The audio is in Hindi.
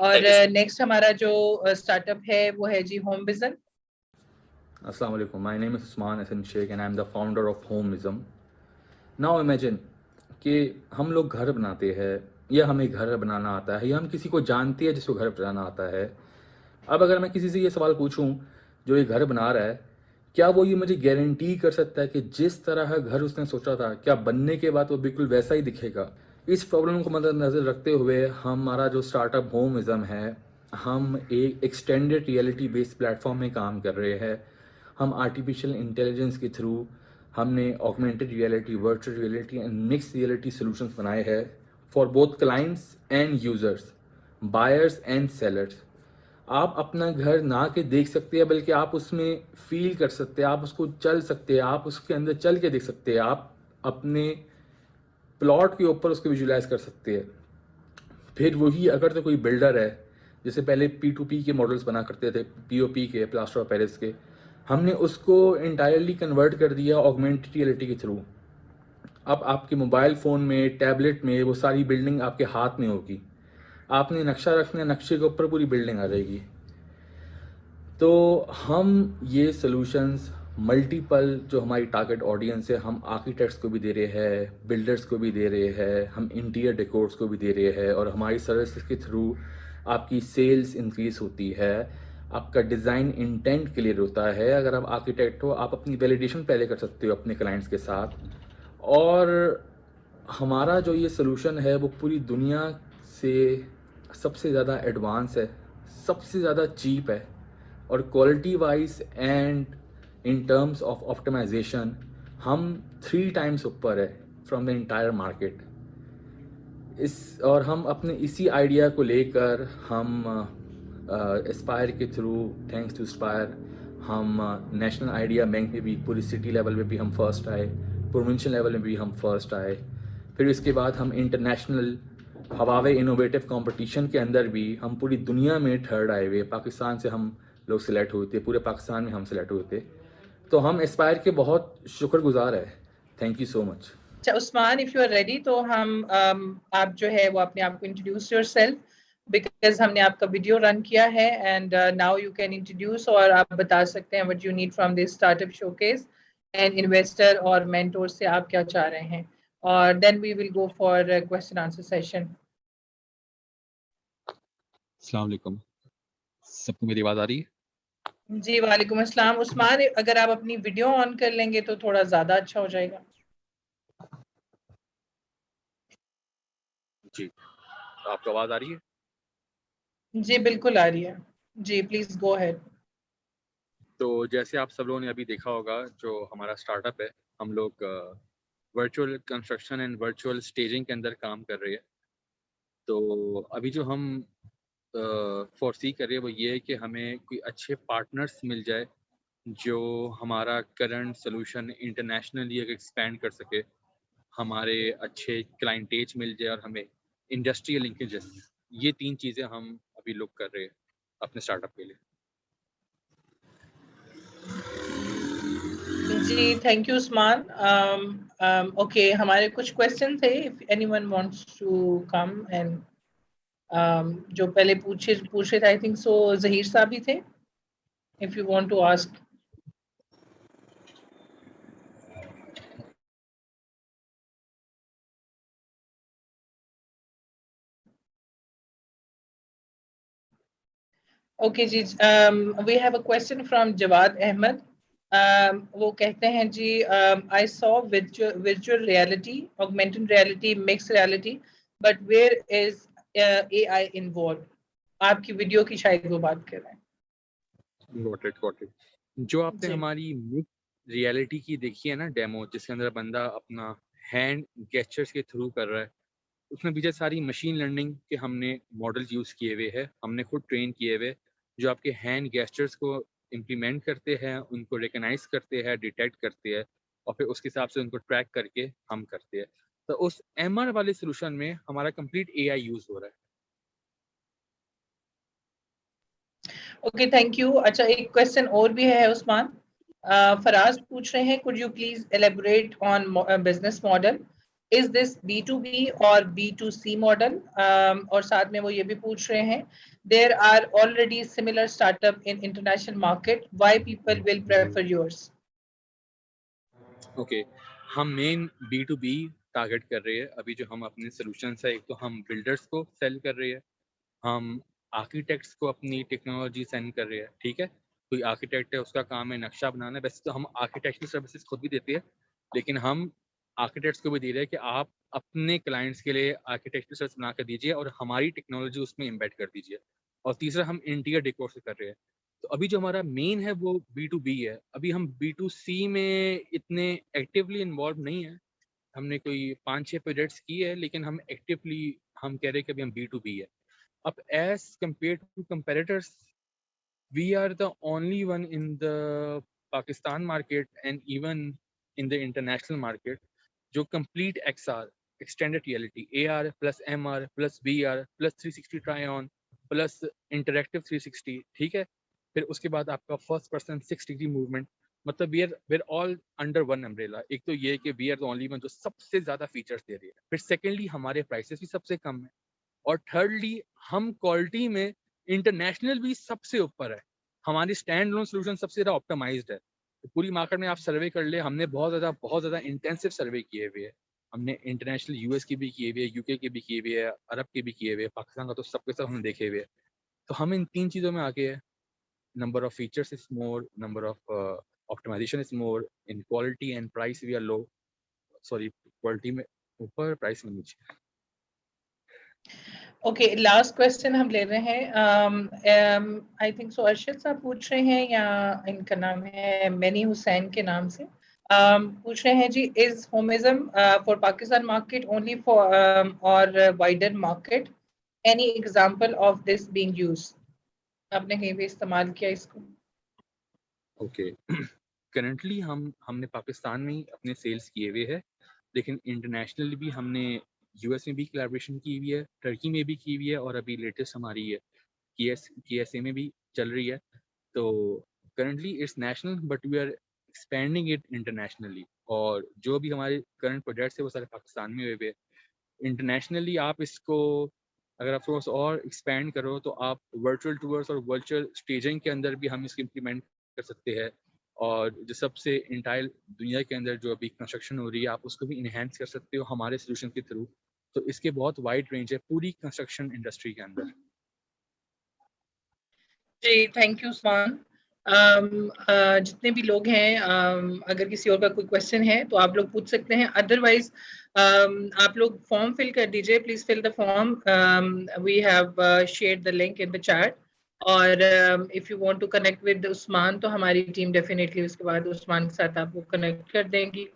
और नेक्स्ट हमारा जो स्टार्टअप है वो है जी होमविजन। Assalamu alaikum. My name is Usman Hassan Sheikh and I am the founder of Homeism. Now imagine कि हम लोग घर बनाते हैं या हमें घर बनाना आता है या हम किसी को जानते हैं जिसको घर बनाना आता है। अब अगर मैं किसी से ये सवाल पूछूं जो ये घर बना रहा है, क्या वो ये मुझे गारंटी कर सकता है कि जिस तरह घर उसने सोचा था क्या बनने के बाद वो बिल्कुल वैसा ही दिखेगा? इस प्रॉब्लम को मद्देनज़र रखते हुए हमारा जो स्टार्टअप होमिज़म है, हम एक एक्सटेंडेड रियलिटी बेस्ड प्लेटफॉर्म में काम कर रहे हैं। हम आर्टिफिशियल इंटेलिजेंस के थ्रू हमने augmented reality, virtual reality and mix reality solutions बनाए हैं for both clients and users, buyers and sellers. आप अपना घर ना के देख सकते हैं बल्कि आप उसमें फील कर सकते हैं, आप उसको चल सकते हैं, आप उसके अंदर चल के देख सकते हैं, आप अपने प्लॉट के ऊपर उसको विजुलाइज कर सकते हैं। फिर वही अगर तो कोई बिल्डर है, जैसे पहले P2P के मॉडल्स बना करते थे, POP के, प्लास्टर ऑफ पेरिस के, हमने उसको इंटायरली कन्वर्ट कर दिया ऑगमेंटेड रियलिटी के थ्रू। अब आपके मोबाइल फ़ोन में, टैबलेट में वो सारी बिल्डिंग आपके हाथ में होगी। आपने नक्शा रखना, नक्शे के ऊपर पूरी बिल्डिंग आ जाएगी। तो हम ये सॉल्यूशंस मल्टीपल जो हमारी टारगेट ऑडियंस है, हम आर्किटेक्ट्स को भी दे रहे हैं, बिल्डर्स को भी दे रहे हैं, हम इंटीरियर डेकोर्स को भी दे रहे हैं, और हमारी सर्विसेज के थ्रू आपकी सेल्स इंक्रीज होती है, आपका डिज़ाइन इंटेंट क्लियर होता है। अगर आप आर्किटेक्ट हो, आप अपनी वैलिडेशन पहले कर सकते हो अपने क्लाइंट्स के साथ। और हमारा जो ये सोल्यूशन है वो पूरी दुनिया से सबसे ज़्यादा एडवांस है, सबसे ज़्यादा चीप है, और quality wise and in terms of optimisation हम 3 टाइम्स ऊपर है फ्रॉम द इंटायर मार्केट। और हम अपने इसी आइडिया को लेकर हम एस्पायर के थ्रू, थैंक्स टू एस्पायर, हम नेशनल आइडिया बैंक में भी, पूरी सिटी लेवल में भी हम फर्स्ट आए, प्रोविंशियल लेवल में भी हम फर्स्ट आए। फिर इसके बाद हम इंटरनेशनल हवावे इनोवेटिव कंपटीशन के अंदर भी हम पूरी दुनिया में थर्ड आए हुए। पाकिस्तान से हम लोग सिलेक्ट हुए थे, पूरे पाकिस्तान में हम सिलेक्ट हुए थे। तो हम एस्पायर के बहुत शुक्रगुजार है। Thank you so much. अच्छा Usman, if you are ready तो हम आप जो है वो अपने आप को इंट्रोड्यूस योरसेल्फ, बिकॉज हमने आपका वीडियो रन किया है and now you can introduce, और आप बता सकते हैं what you need from this startup showcase and investor और मेंटोर से आप क्या चाह रहे हैं, और then we will go for question answer session. अस्सलाम वालेकुम, सबको मेरी आवाज आ रही है? जी वालेकुम अस्सलाम। उस्मान, अगर आप अपनी वीडियो ऑन कर लेंगे तो थोड़ा ज्यादा अच्छा हो जाएगा। जी, आपको आवाज आ रही है? जी बिल्कुल आ रही है जी, प्लीज गो अहेड। तो जैसे आप सब लोगों ने अभी देखा होगा, जो हमारा स्टार्टअप है, हम लोग virtual construction and virtual staging के अंदर काम कर रहे हैं। तो अभी जो हम फोरसी कर रहे हैं वो ये है कि हमें कोई अच्छे पार्टनर्स मिल जाए जो हमारा करंट सोल्यूशन इंटरनेशनली एक्सपेंड कर सके, हमारे अच्छे क्लाइंटेज मिल जाए और हमें इंडस्ट्रियल लिंकेजेस। ये 3 चीज़ें हम अभी लुक कर रहे हैं अपने स्टार्टअप के लिए। जी थैंक यू उस्मान। ओके, हमारे कुछ क्वेश्चन थे, if anyone wants to come and जो पहले पूछे थे, आई थिंक सो जहीर साहब ही थे, if you want to ask. Okay ji, we have a question from Jawad Ahmed. वो कहते हैं जी, I saw virtual reality, augmented reality, mixed reality, but where is AI involved? आपकी वीडियो की शायद वो बात कर रहे हैं। Got it. जो आपने जी हमारी मिक्स रियलिटी की देखी है ना डेमो, जिसके अंदर बंदा अपना हैंड गेस्चर्स के थ्रू कर रहा है, उसमें पीछे सारी मशीन लर्निंग के हमने मॉडल्स यूज़ किए हुए हैं, हमने खुद ट्रेन किए हुए, जो आपके हैंड गेस्चर्स को इम्प्लीमेंट करते हैं, उनको रिकग्नाइज करते हैं, डिटेक्ट करते हैं, और फिर उसके हिसाब से उनको ट्रैक करके हम करते हैं। तो उस MR वाले सोल्यूशन में हमारा कंप्लीट AI यूज़ हो रहा है। Okay thank you. अच्छा, एक क्वेश्चन और भी है उस्मान। फराज पूछ रहे हैं, could you please elaborate on business model, is this B2B और B2C मॉडल? और साथ में वो ये भी पूछ रहे हैं, there are already similar startup in international market, why people will prefer yours? Okay, हम मेन B2B टारगेट कर रहे हैं। अभी जो हम अपने सोल्यूशंस है, एक तो हम बिल्डर्स को सेल कर रहे हैं, हम आर्किटेक्ट्स को अपनी टेक्नोलॉजी सेंड कर रहे हैं। ठीक है, कोई आर्किटेक्ट है, उसका काम है नक्शा बनाना। वैसे तो हम आर्किटेक्चरल सर्विसेज खुद भी देते हैं, लेकिन हम आर्किटेक्ट्स को भी दे रहे हैं कि आप अपने क्लाइंट्स के लिए आर्किटेक्चरल सर्विस बना कर दीजिए और हमारी टेक्नोलॉजी उसमें एम्बेड कर दीजिए। और तीसरा हम इंटीरियर डेकोर से कर रहे हैं। तो अभी जो हमारा मेन है वो B2B है। अभी हम B2C में इतने एक्टिवली इन्वॉल्व नहीं है। हमने कोई 5-6 प्रोजेक्ट्स की है, लेकिन हम एक्टिवली हम कह रहे हैं कि अभी हम B2B है। अब as compared to competitors, we are the only one in the Pakistan market and even in the international market जो complete XR, extended reality, AR plus MR plus VR plus 360 try on plus interactive 360, ठीक है। फिर उसके बाद आपका फर्स्ट पर्सन 6 डिग्री मूवमेंट, मतलब we're all under one umbrella। एक तो ये कि we are the only one जो सबसे ज्यादा फीचर्स दे रही है। फिर सेकेंडली हमारे प्राइसेस भी सबसे कम है, और थर्डली हम क्वालिटी में इंटरनेशनल भी सबसे ऊपर है। हमारी स्टैंड लोन सोल्यूशन सबसे ज़्यादा ऑप्टिमाइज्ड है। तो पूरी मार्केट में आप सर्वे कर ले, हमने बहुत ज़्यादा इंटेंसिव सर्वे किए हुए हैं। हमने इंटरनेशनल यूएस की भी किए हुए है, यूके के भी किए हुए है, अरब के भी किए हुए, पाकिस्तान का तो सबके सब हमने देखे हुए है। तो हम इन 3 चीज़ों में आगे है। Number of features is more, number of optimisation is more, in quality and price we are low. Sorry, quality में ऊपर, प्राइस में नीचे। ओके, लास्ट क्वेश्चन हम ले रहे हैं। आई थिंक सो अर्शद साहब पूछ रहे हैं, या इनका नाम है मैनी हुसैन के नाम से पूछ रहे हैं जी, is homeism for Pakistan market only for और wider market, any example of this being used? आपने कहीं भी इस्तेमाल किया इसको? ओके, करंटली हमने पाकिस्तान में ही अपने सेल्स किए हुए हैं, लेकिन इंटरनेशनली भी हमने यूएस में भी कोलैबोरेशन की हुई है, टर्की में भी की हुई है, और अभी लेटेस्ट हमारी है KSA में भी चल रही है। तो currently it's national but we are expanding it internationally, और जो भी हमारे करंट प्रोजेक्ट्स है वो सारे पाकिस्तान में हुए हुए। इंटरनेशनली आप इसको अगर आप थोड़ा सा और एक्सपेंड करो तो आप वर्चुअल टूर्स और वर्चुअल स्टेजिंग के अंदर भी हम इसको इम्प्लीमेंट कर सकते हैं, और जो सबसे इंटाइल दुनिया के अंदर जो अभी कंस्ट्रक्शन हो रही है आप उसको भी इन्हेंस कर सकते हो हमारे सोल्यूशन के थ्रू। तो इसके बहुत वाइड रेंज है पूरी कंस्ट्रक्शन इंडस्ट्री के अंदर। जी, थैंक यू उस्मान। जितने भी लोग हैं, अगर किसी और का कोई क्वेश्चन है तो आप लोग पूछ सकते हैं, अदरवाइज आप लोग फॉर्म फिल कर दीजिए, please fill the form, we have shared the link in the chat. और if you want to connect with Usman तो हमारी टीम डेफिनेटली उसके बाद उस्मान के साथ आपको कनेक्ट कर देंगी।